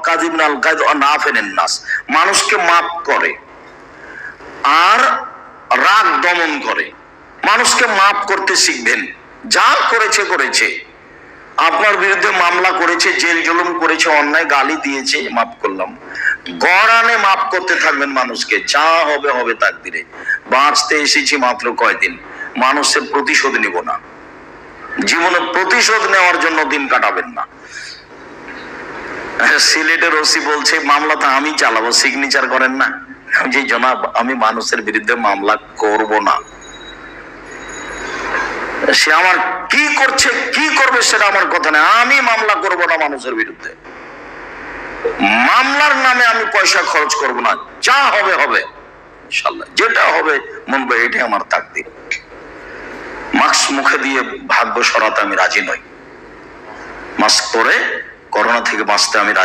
কাযিবুন আল গায়দ ওয়া নাফিনুন নাস, মানুষকে মাফ করে আর রাগ দমন করে। মানুষকে মাফ করতে শিখবেন। যা করেছে করেছে, আপনার বিরুদ্ধে মামলা করেছে, জেল জুলুম করেছে, অন্যায় গালি দিয়েছে, মাফ করলাম। গড়ানে মাফ করতে থাকবেন মানুষকে, যা হবে হবে তাকদিরে। বাঁচতে এসেছি মাত্র কয়দিন, মানুষের প্রতিশোধ নিব না। জীবনে প্রতিশোধ নেওয়ার জন্য দিন কাটাবেন না। সিলেটের ওসি বলছে মামলা তো আমি চালাবো, সিগনেচার করেন না। যে জনাব, আমি মানুষের বিরুদ্ধে মামলা করব না। সে আমার কি করছে কি করবে সেটা আমার কথা না, আমি মামলা করব না মানুষের বিরুদ্ধে। মামলার নামে আমি পয়সা খরচ করব না, যা হবে হবে ইনশাআল্লাহ, যেটা হবে মন ভাই এটাই আমার তাকদীর। মাস্ক মুখে দিয়ে ভাগ্য সরাতে আমি রাজি নই। মাস্ক পরে করোনা থেকে বাঁচতে আমি রাজি।